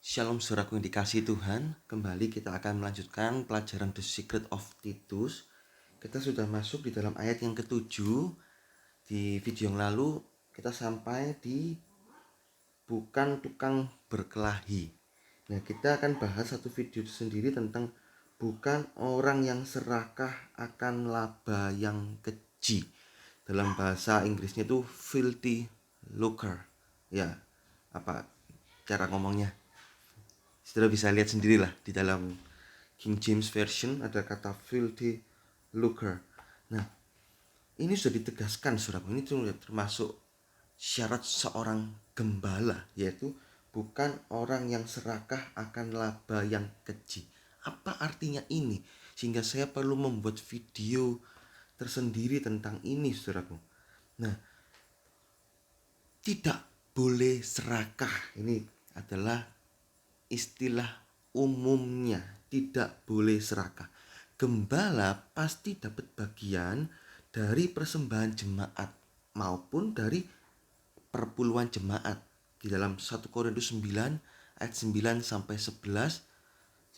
Shalom saudaraku yang dikasihi Tuhan. Kembali kita akan melanjutkan pelajaran The Secret of Titus. Kita sudah masuk di dalam ayat yang ketujuh. Di video yang lalu kita sampai di bukan tukang berkelahi. Nah, kita akan bahas satu video sendiri tentang bukan orang yang serakah akan laba yang keji. Dalam bahasa Inggrisnya itu filthy lucre. Ya, apa cara ngomongnya? Saudara bisa lihat sendirilah di dalam King James Version ada kata filthy lucre. Nah, ini sudah ditegaskan saudara. Ini termasuk syarat seorang gembala, yaitu bukan orang yang serakah akan laba yang keji. Apa artinya ini? Sehingga saya perlu membuat video tersendiri tentang ini saudaraku. Nah, tidak boleh serakah. Ini adalah istilah umumnya, tidak boleh serakah. Gembala pasti dapat bagian dari persembahan jemaat maupun dari perpuluhan jemaat. Di dalam 1 Korintus 9 ayat 9 sampai 11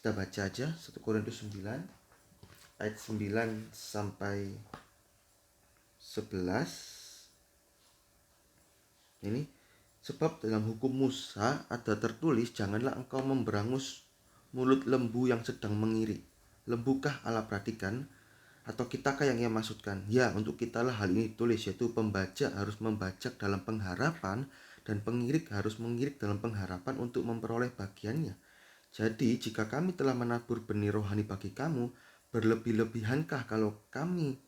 kita baca aja. 1 Korintus 9 ayat 9 sampai 11. Ini sebab dalam hukum Musa ada tertulis, janganlah engkau memberangus mulut lembu yang sedang mengirik. Lembukah Allah perhatikan? Atau kitakah yang ia maksudkan? Ya, untuk kitalah hal ini ditulis, yaitu pembajak harus membajak dalam pengharapan dan pengirik harus mengirik dalam pengharapan untuk memperoleh bagiannya. Jadi, jika kami telah menabur benih rohani bagi kamu, berlebih-lebihankah kalau kami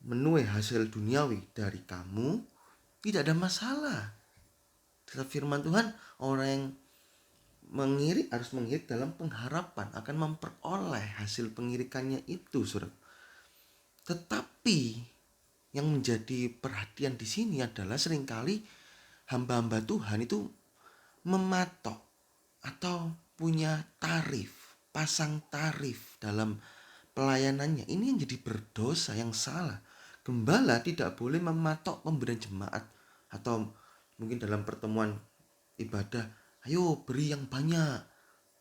menuai hasil duniawi dari kamu? Tidak ada masalah. Dalam firman Tuhan, orang yang mengirik harus mengirik dalam pengharapan akan memperoleh hasil pengirikannya itu, saudara. Tetapi yang menjadi perhatian di sini adalah seringkali hamba-hamba Tuhan itu mematok atau punya tarif, pasang tarif dalam pelayanannya. Ini yang jadi berdosa, yang salah. Gembala tidak boleh mematok pemberian jemaat atau mungkin dalam pertemuan ibadah, ayo beri yang banyak.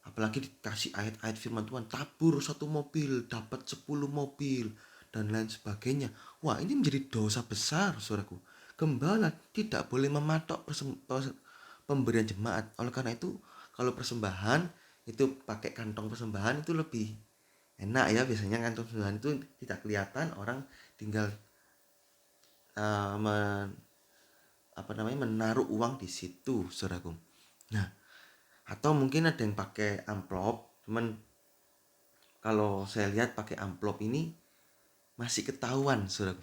Apalagi dikasih ayat-ayat firman Tuhan, tabur 1 mobil dapat 10 mobil dan lain sebagainya. Wah, ini menjadi dosa besar saudaraku. Gembala tidak boleh mematok pemberian jemaat. Oleh karena itu, kalau persembahan itu pakai kantong persembahan itu lebih enak ya. Biasanya kantong persembahan itu tidak kelihatan, orang tinggal menaruh uang di situ, saudaraku. Nah, atau mungkin ada yang pakai amplop, cuman kalau saya lihat pakai amplop ini masih ketahuan, saudaraku.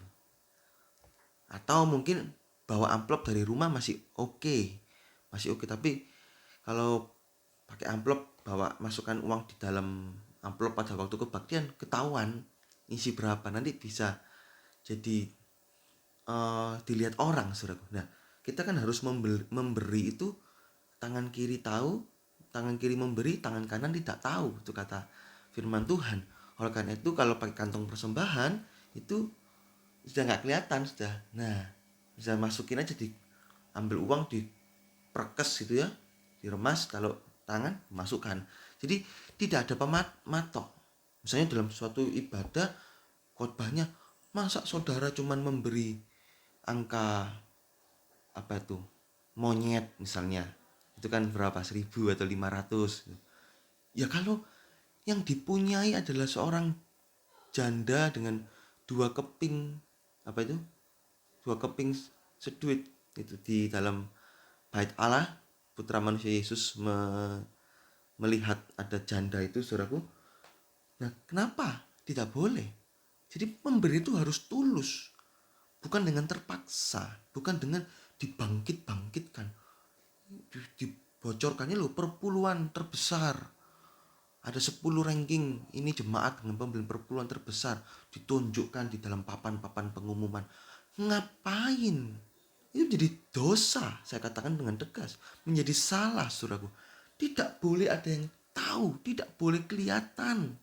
Atau mungkin bawa amplop dari rumah masih oke. Masih oke, tapi kalau pakai amplop bawa masukkan uang di dalam amplop pada waktu kebaktian ketahuan isi berapa, nanti bisa jadi dilihat orang, saudaraku. Nah, kita kan harus memberi itu tangan kiri tahu, tangan kiri memberi, tangan kanan tidak tahu. Itu kata firman Tuhan. Oleh karena itu kalau pakai kantong persembahan itu sudah nggak kelihatan sudah. Nah, bisa masukin aja, ambil uang di perkes gitu ya, diremas, kalau tangan masukkan. Jadi tidak ada pematok. Misalnya dalam suatu ibadah khotbahnya, masa saudara cuman memberi angka monyet misalnya, itu kan berapa, 1.000 atau 500. Ya kalau yang dipunyai adalah seorang janda dengan dua keping seduit itu di dalam bait Allah, putra manusia Yesus melihat ada janda itu, saudaraku. Nah, kenapa tidak boleh? Jadi memberi itu harus tulus, bukan dengan terpaksa, bukan dengan dibangkitkan. Dibocorkannya loh, perpuluhan terbesar. Ada 10 ranking ini jemaat dengan pembelian perpuluhan terbesar, ditunjukkan di dalam papan-papan pengumuman. Ngapain? Itu jadi dosa, saya katakan dengan tegas. Menjadi salah, saudaraku. Tidak boleh ada yang tahu, tidak boleh kelihatan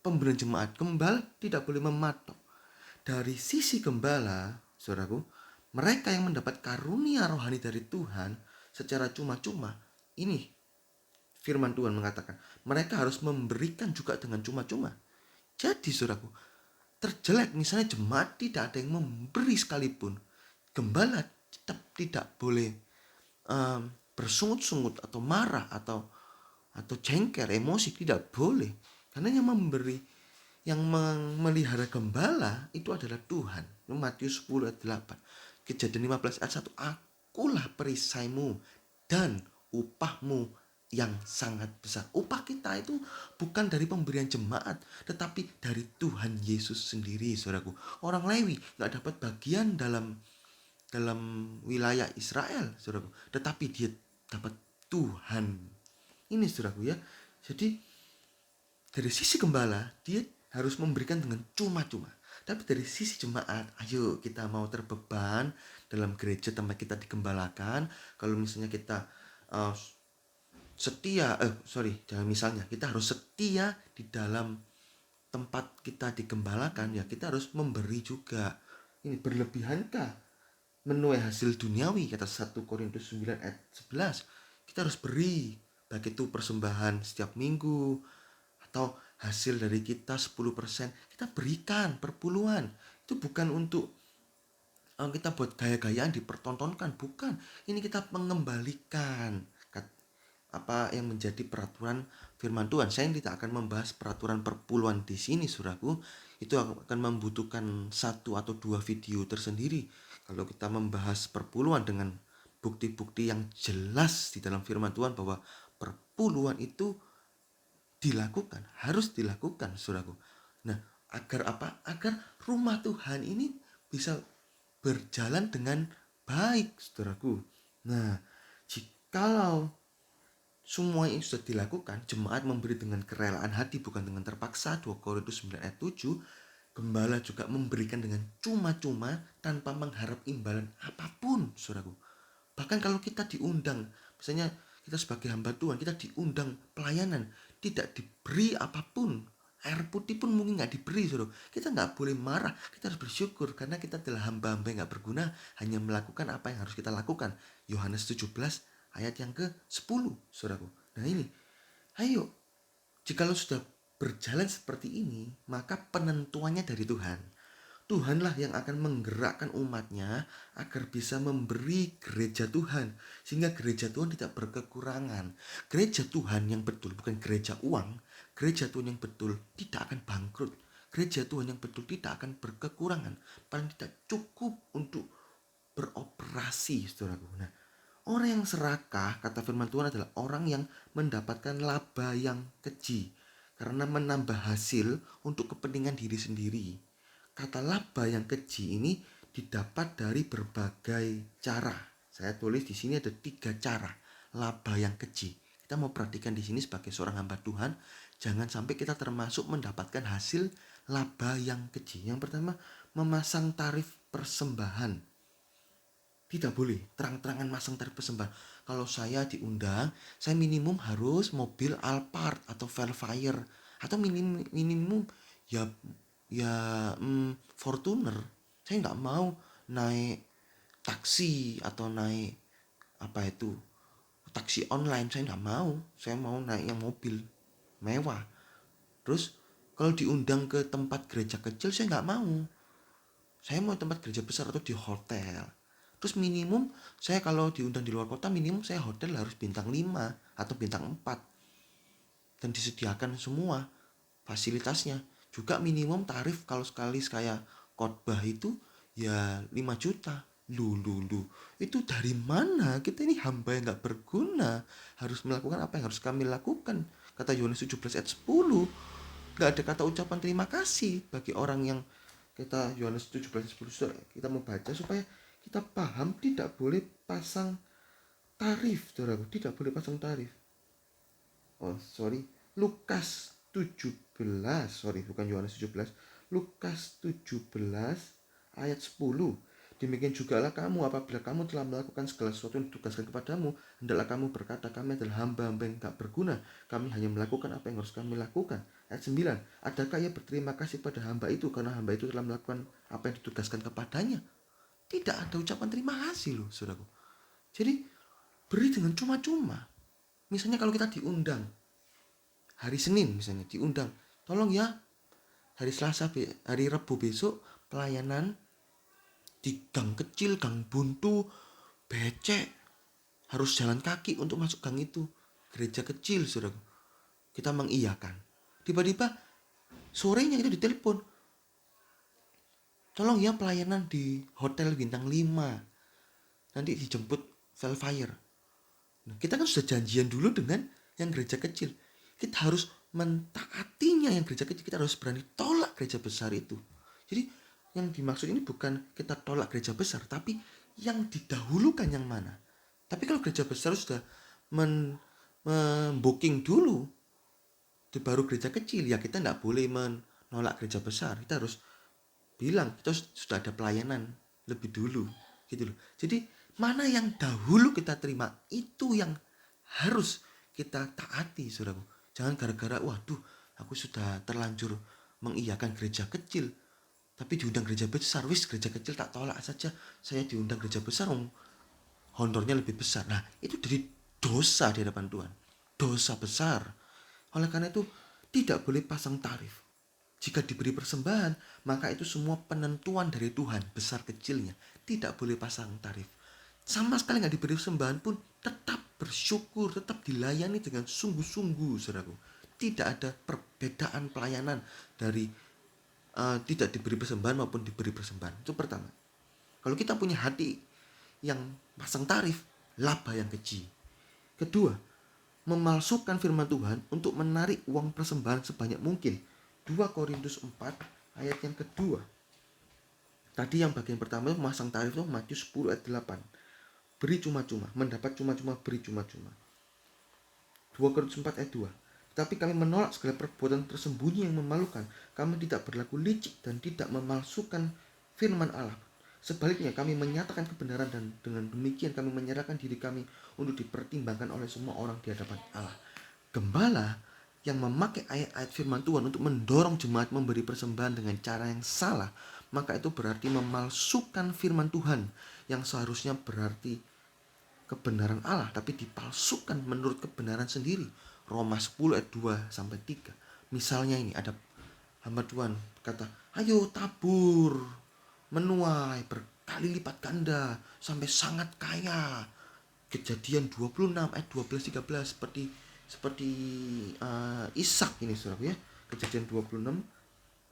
pemberian jemaat. Gembala tidak boleh mematok. Dari sisi gembala, saudaraku, mereka yang mendapat karunia rohani dari Tuhan secara cuma-cuma, ini firman Tuhan mengatakan, mereka harus memberikan juga dengan cuma-cuma. Jadi saudaraku, terjelek misalnya jemaat tidak ada yang memberi sekalipun, gembala tetap tidak boleh bersungut-sungut atau marah atau jengkel, emosi, tidak boleh. Karena yang memberi, yang memelihara gembala itu adalah Tuhan. Matius 10 ayat 8. Kejadian 15 ayat 1. Akulah perisaimu dan upahmu yang sangat besar. Upah kita itu bukan dari pemberian jemaat, tetapi dari Tuhan Yesus sendiri, saudaraku. Orang Lewi gak dapat bagian dalam wilayah Israel, saudaraku, tetapi dia dapat Tuhan. Ini, saudaraku ya. Jadi dari sisi gembala dia harus memberikan dengan cuma-cuma. Tapi dari sisi jemaat, ayo kita mau terbeban dalam gereja tempat kita digembalakan. Kalau misalnya kita misalnya kita harus setia di dalam tempat kita digembalakan, ya kita harus memberi juga. Ini berlebihankah menuai hasil duniawi, kata 1 Korintus 9 ayat 11. Kita harus beri, baik itu persembahan setiap minggu atau hasil dari kita 10%, kita berikan perpuluhan. Itu bukan untuk kita buat gaya-gayaan dipertontonkan, bukan. Ini kita mengembalikan apa yang menjadi peraturan firman Tuhan. Saya tidak akan membahas peraturan perpuluhan di sini, saudaraku. Itu akan membutuhkan 1 atau 2 video tersendiri. Kalau kita membahas perpuluhan dengan bukti-bukti yang jelas di dalam firman Tuhan bahwa perpuluhan itu dilakukan, harus dilakukan, saudaraku. Nah, agar apa? Agar rumah Tuhan ini bisa berjalan dengan baik, saudaraku. Nah, jikalau semua ini sudah dilakukan, jemaat memberi dengan kerelaan hati bukan dengan terpaksa, 2 Korintus 9 ayat 7. Gembala juga memberikan dengan cuma-cuma tanpa mengharap imbalan apapun, saudaraku. Bahkan kalau kita diundang, misalnya kita sebagai hamba Tuhan, kita diundang pelayanan, tidak diberi apapun, air putih pun mungkin gak diberi, saudara. Kita gak boleh marah, kita harus bersyukur karena kita adalah hamba-hamba yang gak berguna, hanya melakukan apa yang harus kita lakukan. Yohanes 17 ayat yang ke-10, saudaraku. Nah ini, ayo, jikalau sudah berjalan seperti ini, maka penentuannya dari Tuhan. Tuhanlah yang akan menggerakkan umatnya agar bisa memberi gereja Tuhan, sehingga gereja Tuhan tidak berkekurangan. Gereja Tuhan yang betul, bukan gereja uang. Gereja Tuhan yang betul tidak akan bangkrut. Gereja Tuhan yang betul tidak akan berkekurangan, paling tidak cukup untuk beroperasi, saudaraku. Nah, orang yang serakah, kata firman Tuhan, adalah orang yang mendapatkan laba yang keji karena menambah hasil untuk kepentingan diri sendiri. Kata laba yang keji ini didapat dari berbagai cara. Saya tulis di sini ada 3 cara laba yang keji. Kita mau perhatikan di sini sebagai seorang hamba Tuhan, jangan sampai kita termasuk mendapatkan hasil laba yang keji. Yang pertama, memasang tarif persembahan. Tidak boleh terang-terangan masang tarif persembahan. Kalau saya diundang, saya minimum harus mobil Alphard atau Velfire, atau minimum Fortuner. Saya nggak mau naik taksi atau naik taksi online. Saya nggak mau. Saya mau naik yang mobil mewah. Terus kalau diundang ke tempat gereja kecil, saya nggak mau. Saya mau tempat gereja besar atau di hotel. Terus minimum saya kalau diundang di luar kota, minimum saya hotel harus bintang 5 atau bintang 4. Dan disediakan semua fasilitasnya. Juga minimum tarif kalau sekali saya khotbah itu ya 5 juta. Lu. Itu dari mana? Kita ini hamba yang gak berguna. Harus melakukan apa yang harus kami lakukan. Kata Yohanes 17 ayat 10. Gak ada kata ucapan terima kasih bagi orang yang, kita Yohanes 17 ayat 10, kita mau baca supaya kita paham. Tidak boleh pasang tarif, saudaraku. Tidak boleh pasang tarif. Lukas 17, bukan Yohanes 17. Lukas 17 ayat 10. Demikian jugalah kamu, apabila kamu telah melakukan segala sesuatu yang ditugaskan kepadamu, hendaklah kamu berkata, kami adalah hamba-hamba yang tak berguna, kami hanya melakukan apa yang harus kami lakukan. Ayat 9. Adakah ia berterima kasih pada hamba itu karena hamba itu telah melakukan apa yang ditugaskan kepadanya? Tidak ada ucapan terima kasih loh, saudaraku. Jadi beri dengan cuma-cuma. Misalnya kalau kita diundang hari Senin, misalnya diundang, tolong ya hari Selasa, hari Rabu besok pelayanan di gang kecil, gang buntu, becek, harus jalan kaki untuk masuk gang itu. Gereja kecil, saudara. Kita mengiyakan. Tiba-tiba sorenya itu ditelepon, tolong ya pelayanan di hotel bintang 5, nanti dijemput Velfire. Nah, kita kan sudah janjian dulu dengan yang gereja kecil. Kita harus mentaatinya yang gereja kecil. Kita harus berani tolak gereja besar itu. Jadi yang dimaksud ini bukan kita tolak gereja besar, tapi yang didahulukan yang mana. Tapi kalau gereja besar sudah membooking dulu, di baru gereja kecil, ya kita tidak boleh menolak gereja besar. Kita harus bilang kita sudah ada pelayanan lebih dulu, gitu loh. Jadi mana yang dahulu kita terima, itu yang harus kita taati, saudaraku. Jangan gara-gara, waduh, aku sudah terlanjur mengiyakan gereja kecil, tapi diundang gereja besar, wis gereja kecil tak tolak saja, saya diundang gereja besar, honornya lebih besar. Nah, itu jadi dosa di hadapan Tuhan. Dosa besar. Oleh karena itu, tidak boleh pasang tarif. Jika diberi persembahan, maka itu semua penentuan dari Tuhan, besar kecilnya. Tidak boleh pasang tarif. Sama sekali nggak diberi persembahan pun, tetap bersyukur, tetap dilayani dengan sungguh-sungguh, saudaraku. Tidak ada perbedaan pelayanan dari tidak diberi persembahan maupun diberi persembahan. Itu pertama. Kalau kita punya hati yang pasang tarif, laba yang keji. Kedua, memalsukan firman Tuhan untuk menarik uang persembahan sebanyak mungkin. 2 Korintus 4 ayat yang kedua. Tadi yang bagian pertama memasang tarif itu Matius 10 ayat 8. Beri cuma-cuma, mendapat cuma-cuma, beri cuma-cuma. 2 Korintus 4 ayat 2. Tetapi kami menolak segala perbuatan tersembunyi yang memalukan. Kami tidak berlaku licik dan tidak memalsukan firman Allah. Sebaliknya kami menyatakan kebenaran dan dengan demikian kami menyerahkan diri kami untuk dipertimbangkan oleh semua orang di hadapan Allah. Gembala yang memakai ayat-ayat firman Tuhan untuk mendorong jemaat memberi persembahan dengan cara yang salah, maka itu berarti memalsukan firman Tuhan yang seharusnya berarti kebenaran Allah, tapi dipalsukan menurut kebenaran sendiri. Roma 10 ayat 2 sampai 3. Misalnya ini ada hamba Tuhan kata, ayo tabur, menuai berkali lipat ganda sampai sangat kaya. Kejadian 26 ayat 12-13 seperti Ishak ini, saudara ya. Kejadian 26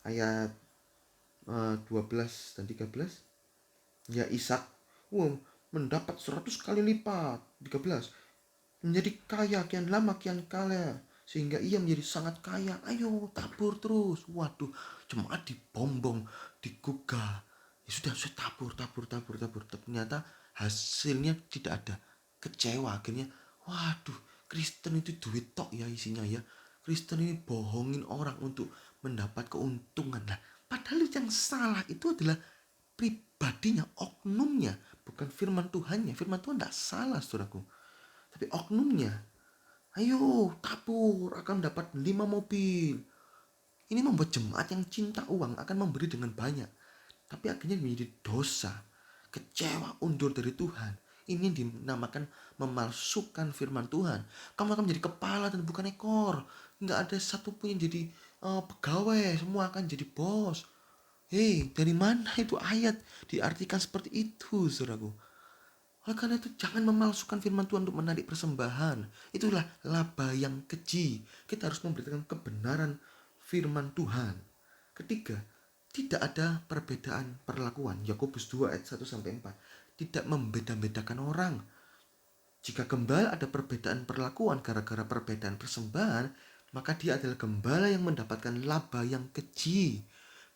ayat 12 dan 13. Ya, Ishak mendapat 100 kali lipat, 13, menjadi kaya kian lama kian kaya, sehingga ia menjadi sangat kaya. Ayo tabur terus. Waduh, jemaat dibombong, digugah. Ya sudah tabur. Ternyata hasilnya tidak ada. Kecewa akhirnya. Waduh, Kristen itu duit tok ya isinya ya. Kristen ini bohongin orang untuk mendapat keuntungan. Nah, padahal yang salah itu adalah pribadinya, oknumnya, bukan firman Tuhannya. Firman Tuhan tidak salah, saudaraku, tapi oknumnya. Ayo tabur, akan dapat 5 mobil. Ini membuat jemaat yang cinta uang akan memberi dengan banyak, tapi akhirnya menjadi dosa, kecewa, undur dari Tuhan. Ini dinamakan memalsukan firman Tuhan. Kamu akan menjadi kepala dan bukan ekor. Nggak ada satupun yang jadi pegawai, semua akan jadi bos. Hei, dari mana itu ayat diartikan seperti itu, saudaraku? Oleh karena itu jangan memalsukan firman Tuhan untuk menarik persembahan. Itulah laba yang keji. Kita harus memberitakan kebenaran firman Tuhan. Ketiga, tidak ada perbedaan perlakuan. Yakobus 2 ayat 1-4. Tidak membeda-bedakan orang. Jika gembala ada perbedaan perlakuan gara-gara perbedaan persembahan, maka dia adalah gembala yang mendapatkan laba yang keji.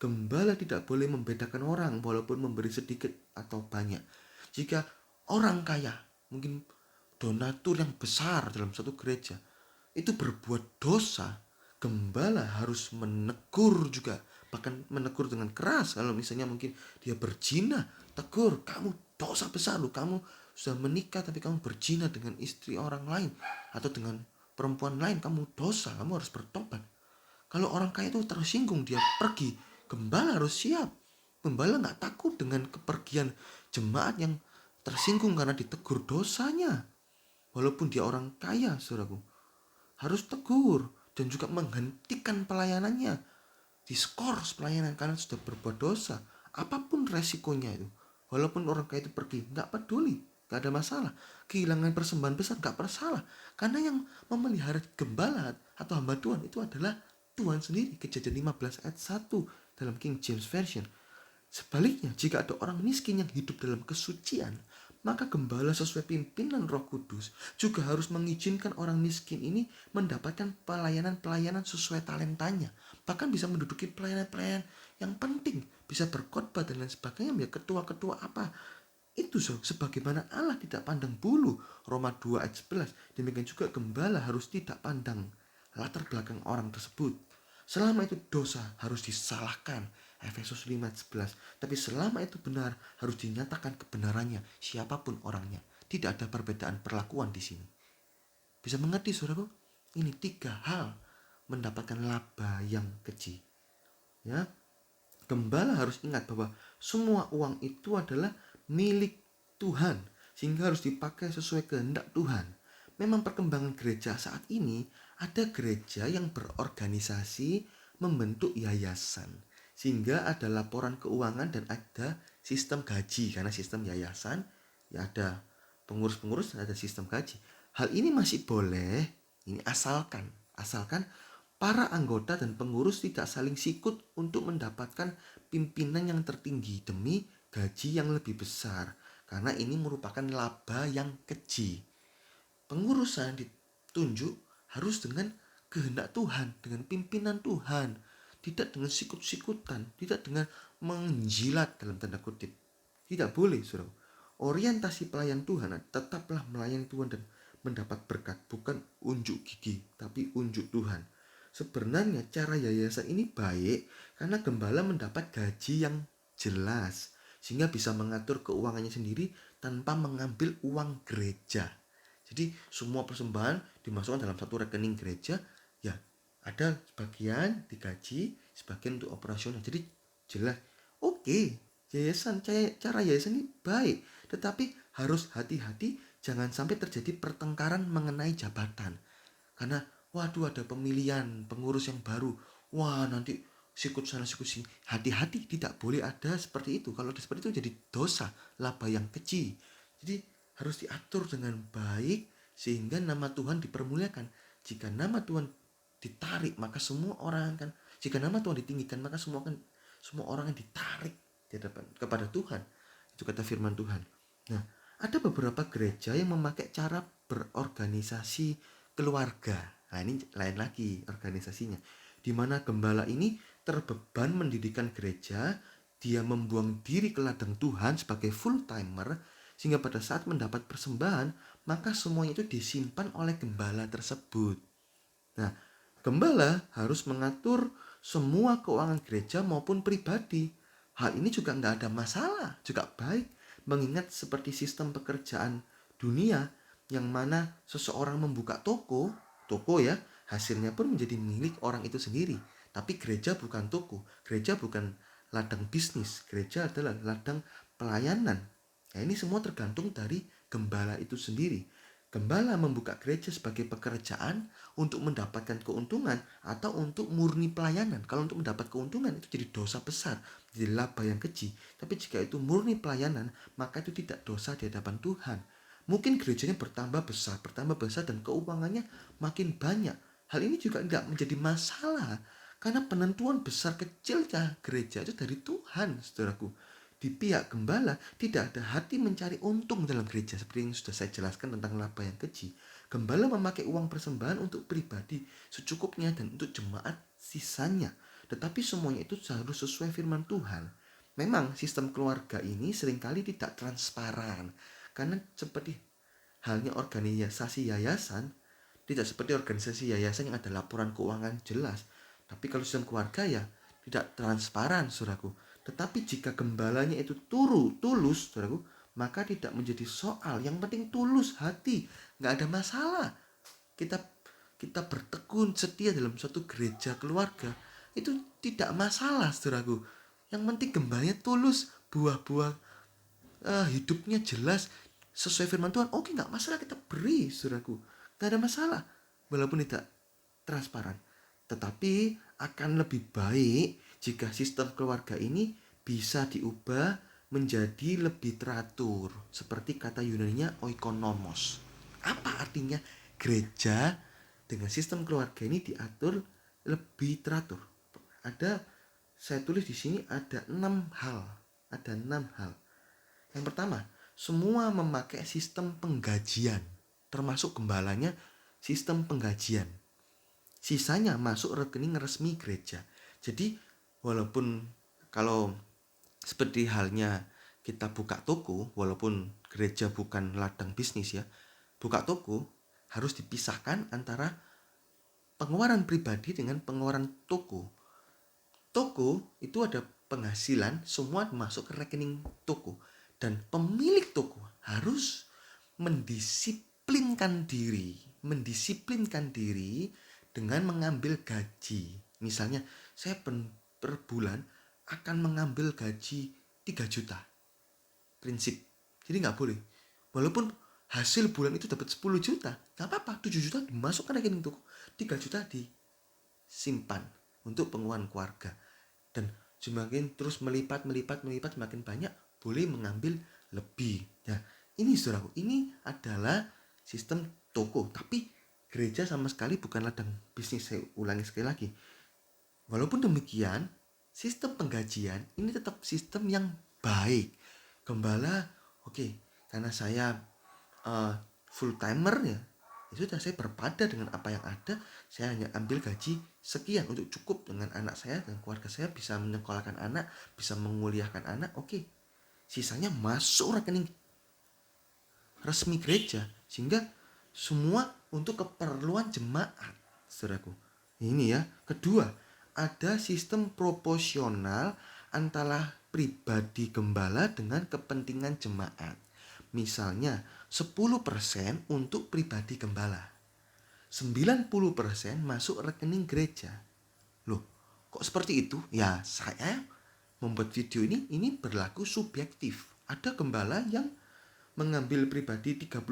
Gembala tidak boleh membedakan orang walaupun memberi sedikit atau banyak. Jika orang kaya, mungkin donatur yang besar dalam satu gereja, itu berbuat dosa, gembala harus menegur juga. Bahkan menegur dengan keras. Kalau misalnya mungkin dia berzina, tegur, kamu dosa besar loh, kamu sudah menikah tapi kamu berzina dengan istri orang lain atau dengan perempuan lain, kamu dosa, kamu harus bertobat. Kalau orang kaya itu tersinggung, dia pergi, gembala harus siap. Gembala gak takut dengan kepergian jemaat yang tersinggung karena ditegur dosanya. walaupun dia orang kaya, saudaraku, harus tegur dan juga menghentikan pelayanannya, diskors pelayanan karena sudah berbuat dosa. Apapun resikonya itu, walaupun orang kaya itu pergi, nggak peduli, nggak ada masalah. Kehilangan persembahan besar nggak masalah, karena yang memelihara gembala atau hamba Tuhan itu adalah Tuhan sendiri. Kejadian 15 ayat 1 dalam King James Version. Sebaliknya, jika ada orang miskin yang hidup dalam kesucian, maka gembala sesuai pimpinan Roh Kudus juga harus mengizinkan orang miskin ini mendapatkan pelayanan-pelayanan sesuai talentanya. Bahkan bisa menduduki pelayanan-pelayanan yang penting, bisa berkhotbah dan lain sebagainya, ya ketua-ketua apa. Itu sebagaimana Allah tidak pandang bulu, Roma 2 ayat 11. Demikian juga gembala harus tidak pandang latar belakang orang tersebut. Selama itu dosa harus disalahkan, Efesus 5 ayat 11. Tapi selama itu benar harus dinyatakan kebenarannya, siapapun orangnya. Tidak ada perbedaan perlakuan di sini. Bisa mengerti, saudaraku? Ini 3 hal mendapatkan laba yang keji. Ya, gembala harus ingat bahwa semua uang itu adalah milik Tuhan, sehingga harus dipakai sesuai kehendak Tuhan. Memang perkembangan gereja saat ini, ada gereja yang berorganisasi membentuk yayasan, sehingga ada laporan keuangan dan ada sistem gaji. Karena sistem yayasan, ya ada pengurus-pengurus, ada sistem gaji. Hal ini masih boleh, ini asalkan para anggota dan pengurus tidak saling sikut untuk mendapatkan pimpinan yang tertinggi demi gaji yang lebih besar, karena ini merupakan laba yang keji. Pengurusan ditunjuk harus dengan kehendak Tuhan, dengan pimpinan Tuhan, tidak dengan sikut-sikutan, tidak dengan menjilat dalam tanda kutip. Tidak boleh, saudara. Orientasi pelayan Tuhan tetaplah melayani Tuhan dan mendapat berkat, bukan unjuk gigi, tapi unjuk Tuhan. Sebenarnya cara yayasan ini baik karena gembala mendapat gaji yang jelas, sehingga bisa mengatur keuangannya sendiri tanpa mengambil uang gereja. Jadi semua persembahan dimasukkan dalam satu rekening gereja, ya ada sebagian digaji, sebagian untuk operasional. Jadi jelas. Oke, cara yayasan ini baik, tetapi harus hati-hati jangan sampai terjadi pertengkaran mengenai jabatan. Karena waduh, ada pemilihan pengurus yang baru, wah nanti sikut sana sikut sini. Hati-hati, tidak boleh ada seperti itu. Kalau ada seperti itu jadi dosa, laba yang kecil. Jadi harus diatur dengan baik sehingga nama Tuhan dipermuliakan. Jika nama Tuhan ditarik, maka semua orang akan, jika nama Tuhan ditinggikan, maka semua orang yang ditarik di hadapan kepada Tuhan. Itu kata firman Tuhan. Nah, ada beberapa gereja yang memakai cara berorganisasi keluarga. Nah, ini lain lagi organisasinya. Di mana gembala ini terbeban mendirikan gereja, dia membuang diri ke ladang Tuhan sebagai full timer, sehingga pada saat mendapat persembahan, maka semuanya itu disimpan oleh gembala tersebut. Nah, gembala harus mengatur semua keuangan gereja maupun pribadi. Hal ini juga nggak ada masalah, juga baik, mengingat seperti sistem pekerjaan dunia yang mana seseorang membuka toko ya, hasilnya pun menjadi milik orang itu sendiri. Tapi gereja bukan toko, gereja bukan ladang bisnis, gereja adalah ladang pelayanan. Nah, ini semua tergantung dari gembala itu sendiri. Gembala membuka gereja sebagai pekerjaan untuk mendapatkan keuntungan atau untuk murni pelayanan. Kalau untuk mendapat keuntungan itu jadi dosa besar, jadi laba yang keji. Tapi jika itu murni pelayanan, maka itu tidak dosa di hadapan Tuhan. Mungkin gerejanya bertambah besar dan keuangannya makin banyak. Hal ini juga tidak menjadi masalah karena penentuan besar kecilnya gereja itu dari Tuhan, saudaraku. Di pihak gembala tidak ada hati mencari untung dalam gereja, seperti yang sudah saya jelaskan tentang laba yang keji. Gembala memakai uang persembahan untuk pribadi secukupnya dan untuk jemaat sisanya, tetapi semuanya itu harus sesuai firman Tuhan. Memang sistem keluarga ini seringkali tidak transparan, karena seperti halnya organisasi yayasan, tidak seperti organisasi yayasan yang ada laporan keuangan jelas. Tapi kalau sistem keluarga ya tidak transparan, saudaraku. Tetapi jika gembalanya itu tulus, saudaraku, maka tidak menjadi soal. Yang penting tulus hati, nggak ada masalah. Kita bertekun setia dalam suatu gereja keluarga, itu tidak masalah, saudaraku. Yang penting gembalanya tulus, buah-buah hidupnya jelas, sesuai firman Tuhan, oke, nggak masalah kita beri, saudaraku, nggak ada masalah, walaupun tidak transparan. Tetapi akan lebih baik jika sistem keluarga ini bisa diubah menjadi lebih teratur, seperti kata Yunaninya oikonomos. Apa artinya gereja dengan sistem keluarga ini diatur lebih teratur? Saya tulis di sini ada 6 hal. Ada 6 hal. Yang pertama, semua memakai sistem penggajian, termasuk gembalanya sistem penggajian. Sisanya masuk rekening resmi gereja. Jadi walaupun kalau seperti halnya kita buka toko, walaupun gereja bukan ladang bisnis ya, buka toko harus dipisahkan antara pengeluaran pribadi dengan pengeluaran toko. Toko itu ada penghasilan, semua masuk ke rekening toko. Dan pemilik toko harus mendisiplinkan diri dengan mengambil gaji. Misalnya saya per bulan akan mengambil gaji 3 juta. Prinsip. Jadi nggak boleh. Walaupun hasil bulan itu dapat 10 juta, nggak apa-apa. 7 juta dimasukkan rekening toko, 3 juta disimpan untuk pengeluaran keluarga. Dan semakin terus melipat semakin banyak, boleh mengambil lebih. Nah, ini saudaraku, ini adalah sistem toko. Tapi gereja sama sekali bukan ladang bisnis, saya ulangi sekali lagi. Walaupun demikian, sistem penggajian ini tetap sistem yang baik. Gembala, oke, karena saya full timer ya sudah, saya berpada dengan apa yang ada. Saya hanya ambil gaji sekian untuk cukup dengan anak saya dan keluarga saya, bisa menyekolahkan anak, bisa menguliahkan anak, oke. Sisanya masuk rekening resmi gereja, sehingga semua untuk keperluan jemaat, saudaraku. Ini ya. Kedua, ada sistem proporsional antara pribadi gembala dengan kepentingan jemaat. Misalnya 10% untuk pribadi gembala, 90% masuk rekening gereja. Loh, kok seperti itu? Ya, saya membuat video ini berlaku subjektif. Ada gembala yang mengambil pribadi 30%,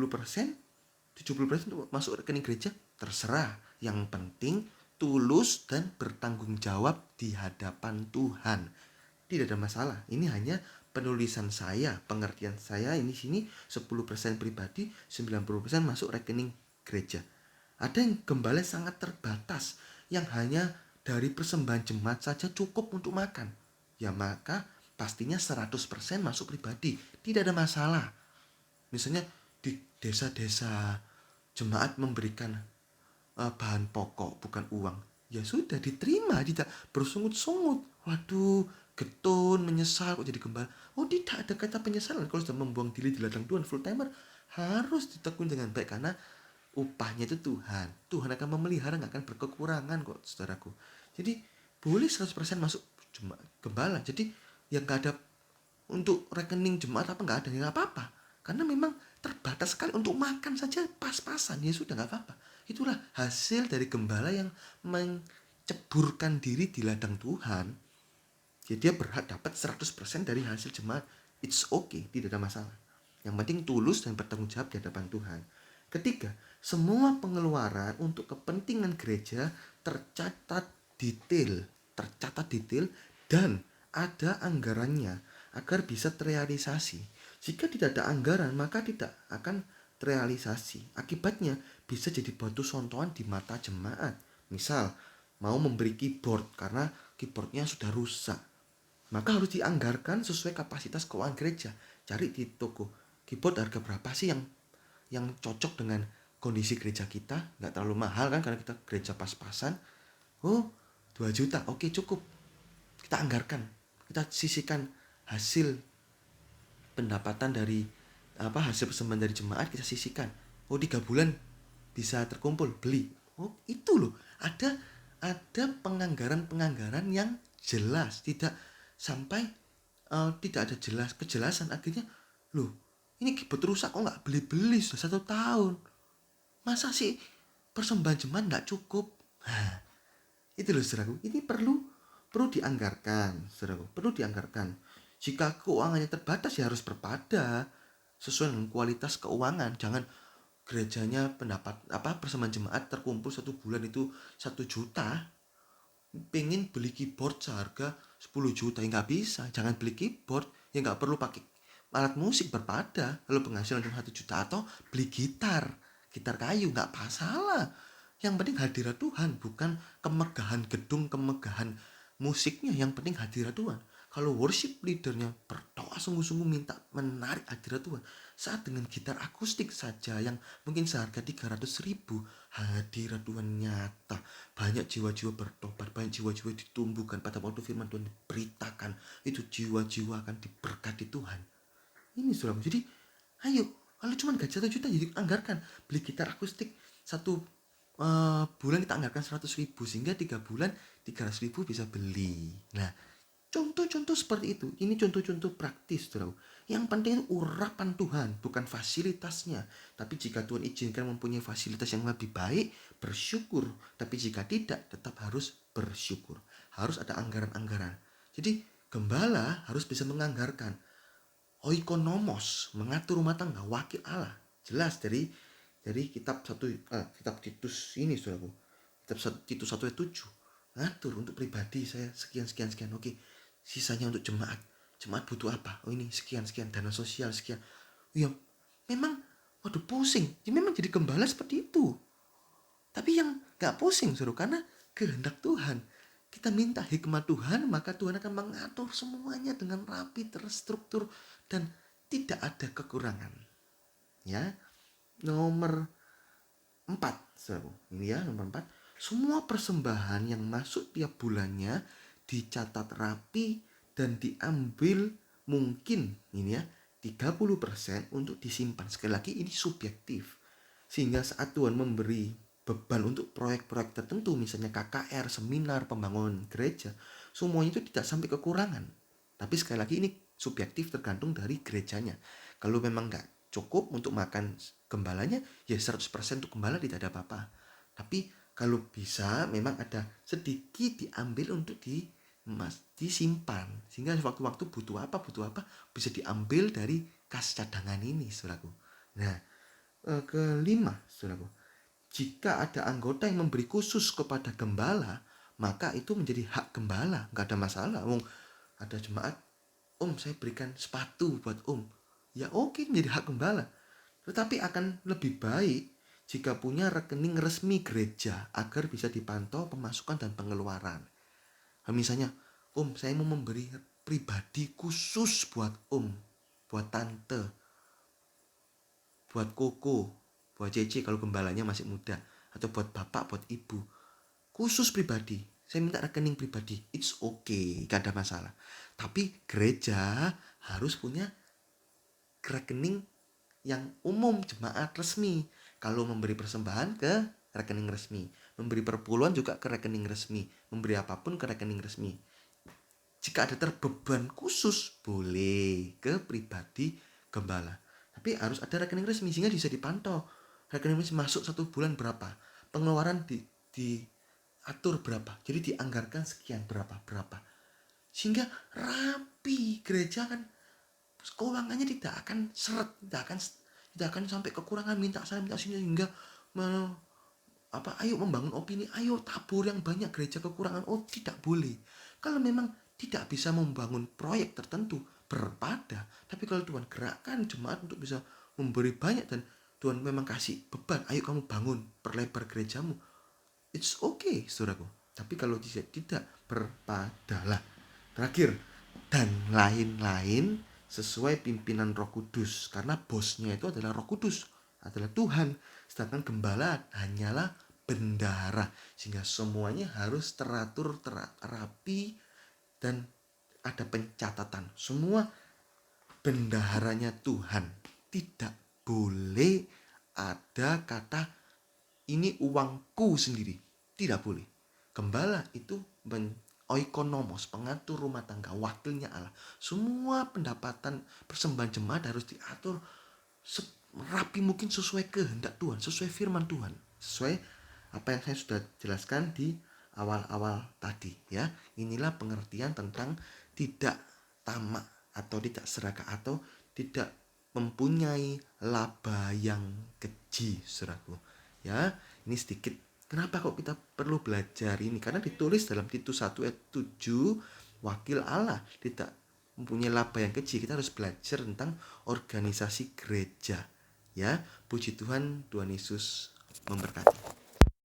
70% untuk masuk rekening gereja, terserah. Yang penting tulus dan bertanggung jawab di hadapan Tuhan. Tidak ada masalah. Ini hanya penulisan saya, pengertian saya ini sini 10% pribadi, 90% masuk rekening gereja. Ada yang gembala sangat terbatas, yang hanya dari persembahan jemaat saja cukup untuk makan. Ya maka pastinya 100% masuk pribadi, tidak ada masalah. Misalnya di desa-desa jemaat memberikan bahan pokok bukan uang, ya sudah diterima, tidak bersungut-sungut. Waduh, getun, menyesal kok jadi gembala. Oh, tidak ada kata penyesalan. Kalau sudah membuang diri di ladang Tuhan full timer, harus ditekun dengan baik, karena upahnya itu Tuhan. Tuhan akan memelihara, gak akan berkekurangan kok, saudaraku. Jadi boleh 100% masuk gembala. Jadi yang gak ada untuk rekening jemaat apa gak ada, ya gak apa-apa. Karena memang terbatas sekali, untuk makan saja pas-pasan, ya sudah gak apa-apa. Itulah hasil dari gembala yang menceburkan diri di ladang Tuhan. Jadi dia berhak dapat 100% dari hasil jemaat. It's okay, tidak ada masalah. Yang penting tulus dan bertanggung jawab di hadapan Tuhan. Ketiga, semua pengeluaran untuk kepentingan gereja tercatat detail dan ada anggarannya agar bisa terrealisasi. Jika tidak ada anggaran, maka tidak akan terrealisasi. Akibatnya bisa jadi batu sontohan di mata jemaat. Misal, mau memberi keyboard karena keyboardnya sudah rusak, maka harus dianggarkan sesuai kapasitas keuangan gereja. Cari di toko keyboard harga berapa sih yang cocok dengan kondisi gereja kita, nggak terlalu mahal kan karena kita gereja pas-pasan. Oh, 2 juta, oke, cukup. Kita anggarkan, kita sisihkan hasil pendapatan dari hasil persembahan dari jemaat, kita sisihkan. Oh, 3 bulan bisa terkumpul, beli. Oh, itu loh, ada penganggaran yang jelas, tidak sampai tidak ada kejelasan. Akhirnya loh, ini keyboard rusak kok nggak beli sudah 1 tahun, masa sih persembahan jemaat nggak cukup? Nah, itu loh saudaraku, ini perlu dianggarkan, saudaraku, perlu dianggarkan. Jika keuangannya terbatas ya harus berpada. sesuai dengan kualitas keuangan. Jangan gerejanya persembahan jemaat terkumpul 1 bulan itu 1 juta, pengen beli keyboard seharga 10 juta ya nggak bisa. Jangan beli keyboard, ya nggak perlu pakai alat musik berpada kalau penghasilan cuma 1 juta. Atau beli gitar kayu, nggak masalah. Yang penting hadirat Tuhan, bukan kemegahan gedung, kemegahan musiknya. Yang penting hadirat Tuhan. Kalau worship leadernya berdoa sungguh-sungguh minta menarik hadirat Tuhan, saat dengan gitar akustik saja yang mungkin seharga 300.000, hadirat Tuhan nyata. Banyak jiwa-jiwa bertobat, banyak jiwa-jiwa ditumbuhkan pada waktu firman Tuhan diberitakan. Itu jiwa-jiwa akan diberkati Tuhan. Ini saudara. Jadi ayo, kalau cuma gaji 1 juta, jadi anggarkan beli gitar akustik 1 bulan kita anggarkan 100.000, sehingga 3 bulan 300.000 bisa beli. Nah, contoh-contoh seperti itu. Ini contoh-contoh praktis, saudara. Yang penting itu urapan Tuhan, bukan fasilitasnya. Tapi jika Tuhan izinkan mempunyai fasilitas yang lebih baik, bersyukur. Tapi jika tidak, tetap harus bersyukur. Harus ada anggaran-anggaran. Jadi gembala harus bisa menganggarkan. Oikonomos, mengatur rumah tangga, wakil Allah. Jelas dari kitab Titus ini, saudaraku. Kitab Titus 1 ayat 7. Ngatur untuk pribadi saya sekian. Oke. Sisanya untuk jemaat. Jemaat butuh apa? Oh ini sekian. Dana sosial sekian. Ya memang waduh pusing. Ya memang jadi gembala seperti itu. Tapi yang gak pusing, saudara, karena kehendak Tuhan. Kita minta hikmat Tuhan, maka Tuhan akan mengatur semuanya dengan rapi, terstruktur, dan tidak ada kekurangan. Ya, nomor 4, saudara. Ini ya nomor 4. Semua persembahan yang masuk tiap bulannya dicatat rapi dan diambil mungkin ini ya 30% untuk disimpan. Sekali lagi ini subjektif. Sehingga saat Tuhan memberi beban untuk proyek-proyek tertentu, misalnya KKR, seminar, pembangunan gereja, semuanya itu tidak sampai kekurangan. Tapi sekali lagi ini subjektif, tergantung dari gerejanya. Kalau memang nggak cukup untuk makan gembalanya, ya 100% untuk gembala, tidak ada apa-apa. Tapi kalau bisa memang ada sedikit diambil untuk disimpan, sehingga waktu-waktu butuh apa bisa diambil dari kas cadangan ini, saudaraku. Nah, kelima, saudaraku, jika ada anggota yang memberi khusus kepada gembala, maka itu menjadi hak gembala, nggak ada masalah. Ada jemaat, saya berikan sepatu buat ya oke, menjadi hak gembala. Tetapi akan lebih baik jika punya rekening resmi gereja agar bisa dipantau pemasukan dan pengeluaran. Misalnya, saya mau memberi pribadi khusus buat buat tante, buat koko, buat cece kalau gembalanya masih muda, atau buat bapak, buat ibu. Khusus pribadi, saya minta rekening pribadi, it's okay, gak ada masalah. Tapi gereja harus punya rekening yang umum, jemaat resmi. Kalau memberi persembahan ke rekening resmi, memberi perpuluhan juga ke rekening resmi, memberi apapun ke rekening resmi. Jika ada terbeban khusus, boleh ke pribadi gembala. Tapi harus ada rekening resmi sehingga bisa dipantau. Rekening resmi masuk 1 bulan berapa, pengeluaran diatur berapa, jadi dianggarkan sekian berapa. Sehingga rapi, gereja kan keuangannya tidak akan seret, tidak akan sampai kekurangan, minta sana minta sini, sehingga ayo membangun opini, ayo tabur yang banyak, gereja kekurangan. Tidak boleh. Kalau memang tidak bisa membangun proyek tertentu, berpada. Tapi kalau Tuhan gerakkan jemaat untuk bisa memberi banyak, dan Tuhan memang kasih beban, ayo kamu bangun, perlebar gerejamu, it's okay, saudaraku. Tapi kalau tidak, berpadalah. Terakhir, dan lain-lain sesuai pimpinan Roh Kudus, karena bosnya itu adalah Roh Kudus, adalah Tuhan. Sedangkan gembala hanyalah bendahara, sehingga semuanya harus teratur, rapi, dan ada pencatatan. Semua bendaharanya Tuhan. Tidak boleh ada kata ini uangku sendiri. Tidak boleh. Gembala itu oikonomos, pengatur rumah tangga, wakilnya Allah. Semua pendapatan persembahan jemaat harus diatur rapi mungkin, sesuai kehendak Tuhan, sesuai firman Tuhan, sesuai apa yang saya sudah jelaskan di awal-awal tadi ya. Inilah pengertian tentang tidak tamak atau tidak serakah atau tidak mempunyai laba yang keji, saudaraku. Ya, ini sedikit kenapa kok kita perlu belajar ini? Karena ditulis dalam Titus 1 ayat 7, wakil Allah tidak mempunyai laba yang keji. Kita harus belajar tentang organisasi gereja. Ya, puji Tuhan, Tuhan Yesus memberkati.